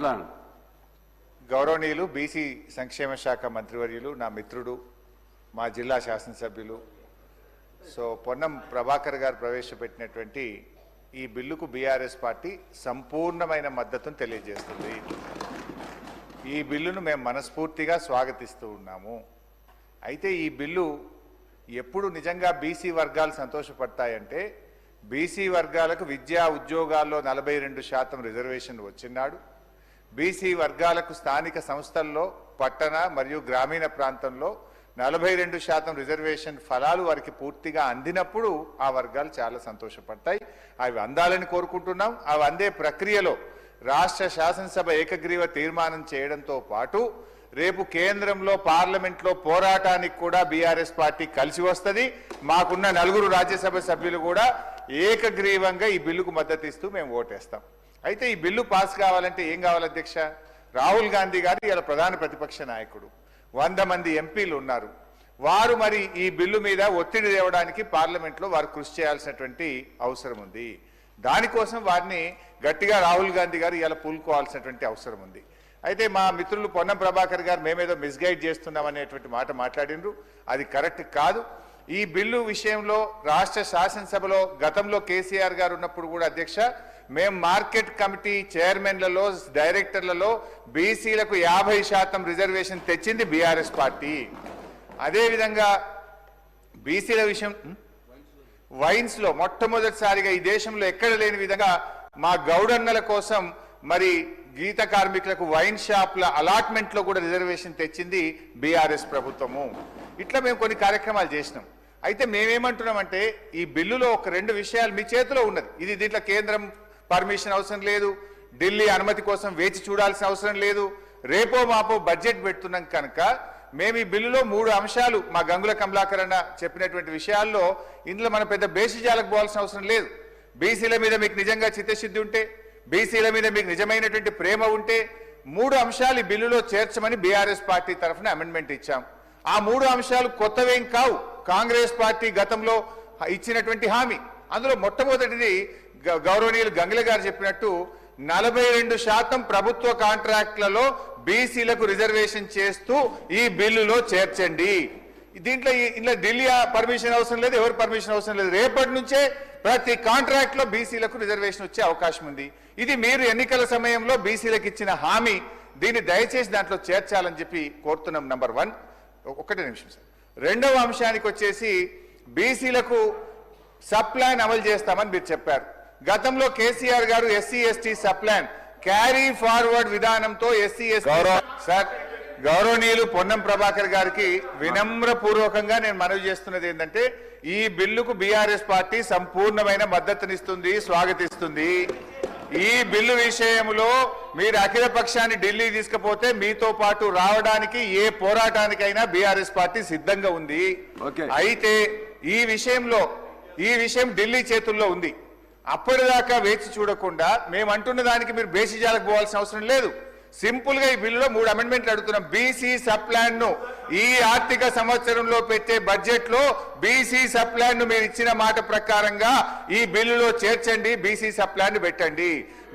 మాట్లాడు. గౌరవనీయులు బీసీ సంక్షేమ శాఖ మంత్రివర్యులు, నా మిత్రుడు, మా జిల్లా శాసనసభ్యులు పొన్నం ప్రభాకర్ గారు ప్రవేశపెట్టినటువంటి ఈ బిల్లుకు బీఆర్ఎస్ పార్టీ సంపూర్ణమైన మద్దతును తెలియజేస్తుంది. ఈ బిల్లును మేము మనస్ఫూర్తిగా స్వాగతిస్తూ ఉన్నాము. అయితే ఈ బిల్లు ఎప్పుడు నిజంగా బీసీ వర్గాలు సంతోషపడతాయంటే, బీసీ వర్గాలకు విద్యా ఉద్యోగాల్లో 42% రిజర్వేషన్ వచ్చినాడు, బీసీ వర్గాలకు స్థానిక సంస్థల్లో పట్టణ మరియు గ్రామీణ ప్రాంతంలో 42% రిజర్వేషన్ ఫలాలు వారికి పూర్తిగా అందినప్పుడు ఆ వర్గాలు చాలా సంతోషపడతాయి. అవి అందాలని కోరుకుంటున్నాం. అవి అందే ప్రక్రియలో రాష్ట్ర శాసనసభ ఏకగ్రీవ తీర్మానం చేయడంతో పాటు రేపు కేంద్రంలో పార్లమెంట్లో పోరాటానికి కూడా బీఆర్ఎస్ పార్టీ కలిసి వస్తుంది. మాకున్న 4 రాజ్యసభ సభ్యులు కూడా ఏకగ్రీవంగా ఈ బిల్లుకు మద్దతు ఇస్తూ మేము ఓటేస్తాం. అయితే ఈ బిల్లు పాస్ కావాలంటే ఏం కావాలి అధ్యక్ష? రాహుల్ గాంధీ గారు ఇలా ప్రధాన ప్రతిపక్ష నాయకుడు, 100 మంది ఎంపీలు ఉన్నారు. వారు మరి ఈ బిల్లు మీద ఒత్తిడి తేవడానికి పార్లమెంట్లో వారు కృషి చేయాల్సినటువంటి అవసరం ఉంది. దానికోసం వారిని గట్టిగా రాహుల్ గాంధీ గారు ఇలా పూనుకోవాల్సినటువంటి అవసరం ఉంది. అయితే మా మిత్రులు పొన్నం ప్రభాకర్ గారు మేమేదో మిస్గైడ్ చేస్తున్నాం అనేటువంటి మాట మాట్లాడినరు. అది కరెక్ట్ కాదు. ఈ బిల్లు విషయంలో రాష్ట్ర శాసనసభలో గతంలో కేసీఆర్ గారు ఉన్నప్పుడు కూడా అధ్యక్ష, మేము మార్కెట్ కమిటీ చైర్మన్లలో, డైరెక్టర్లలో బీసీలకు 50% రిజర్వేషన్ తెచ్చింది బీఆర్ఎస్ పార్టీ. అదేవిధంగా బీసీల విషయం వైన్స్లో మొట్టమొదటిసారిగా ఈ దేశంలో ఎక్కడ లేని విధంగా మా గౌడన్నల కోసం మరి గీత కార్మికులకు వైన్ షాప్ల అలాట్మెంట్లో కూడా రిజర్వేషన్ తెచ్చింది బీఆర్ఎస్ ప్రభుత్వము. ఇట్లా మేము కొన్ని కార్యక్రమాలు చేసినాం. అయితే మేమేమంటున్నామంటే, ఈ బిల్లులో ఒక 2 విషయాలు మీ చేతిలో ఉన్నది. ఇది దీంట్లో కేంద్రం పర్మిషన్ అవసరం లేదు, ఢిల్లీ అనుమతి కోసం వేచి చూడాల్సిన అవసరం లేదు. రేపో మాపో బడ్జెట్ పెడుతున్నాం కనుక మేము ఈ బిల్లులో 3 అంశాలు మా గంగుల కమలాకర్ అన్న చెప్పినటువంటి విషయాల్లో ఇందులో మన పెద్ద బేసిజాలకు పోవాల్సిన అవసరం లేదు. బీసీల మీద మీకు నిజంగా చిత్తశుద్ధి ఉంటే, బీసీల మీద మీకు నిజమైనటువంటి ప్రేమ ఉంటే 3 అంశాలు ఈ బిల్లులో చేర్చమని బీఆర్ఎస్ పార్టీ తరఫున అమెండ్మెంట్ ఇచ్చాం. ఆ 3 అంశాలు కొత్తవేం కావు, కాంగ్రెస్ పార్టీ గతంలో ఇచ్చినటువంటి హామీ. అందులో మొట్టమొదటిది గౌరవనీయులు గంగుల గారు చెప్పినట్టు 42% ప్రభుత్వ కాంట్రాక్ట్లలో బీసీలకు రిజర్వేషన్ చేస్తూ ఈ బిల్లులో చేర్చండి. దీంట్లో ఇలా ఢిల్లీ పర్మిషన్ అవసరం లేదు, ఎవరు పర్మిషన్ అవసరం లేదు. రేపటి నుంచే ప్రతి కాంట్రాక్ట్ లో బీసీలకు రిజర్వేషన్ వచ్చే అవకాశం ఉంది. ఇది మీరు ఎన్నికల సమయంలో బీసీలకు ఇచ్చిన హామీ. దీన్ని దయచేసి దాంట్లో చేర్చాలని చెప్పి కోరుతున్నాం. నంబర్ 1. ఒకటే నిమిషం సార్. 2వ అంశానికి వచ్చేసి బీసీలకు సప్లాన్ అమలు చేస్తామని మీరు చెప్పారు. గతంలో కేసీఆర్ గారు SC ST subplan carry forward విధానంతో ఎస్సీ ఎస్టీ సార్ గౌరవనీయులు పొన్నం ప్రభాకర్ గారికి వినమ్రపూర్వకంగా నేను మనవి చేస్తున్నది ఏంటంటే, ఈ బిల్లుకు బీఆర్ఎస్ పార్టీ సంపూర్ణమైన మద్దతునిస్తుంది, స్వాగతిస్తుంది. ఈ బిల్లు విషయంలో మీరు అఖిల పక్షాన్ని ఢిల్లీ తీసుకుపోతే మీతో పాటు రావడానికి ఏ పోరాటానికైనా బీఆర్ఎస్ పార్టీ సిద్ధంగా ఉంది. అయితే ఈ విషయం ఢిల్లీ చేతుల్లో ఉంది. అప్పటిదాకా వేచి చూడకుండా మేము అంటున్న దానికి మీరు బేసిజాలకు పోవాల్సిన అవసరం లేదు. సింపుల్ గా ఈ బిల్లులో 3 అమెండ్మెంట్లు అడుగుతున్నాం. బీసీ సప్లాన్ ను ఈ ఆర్థిక సంవత్సరంలో పెట్టే బడ్జెట్ లో బీసీ సప్లాన్ ను మీరు ఇచ్చిన మాట ప్రకారంగా ఈ బిల్లులో చేర్చండి, బీసీ సప్లాన్ ను పెట్టండి.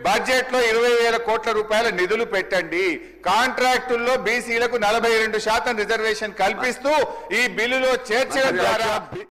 బడ్జెట్ లో 20,000 కోట్ల రూపాయల నిధులు పెట్టండి. కాంట్రాక్టుల్లో బీసీలకు 42% రిజర్వేషన్ కల్పిస్తూ ఈ బిల్లులో చేర్చడం ద్వారా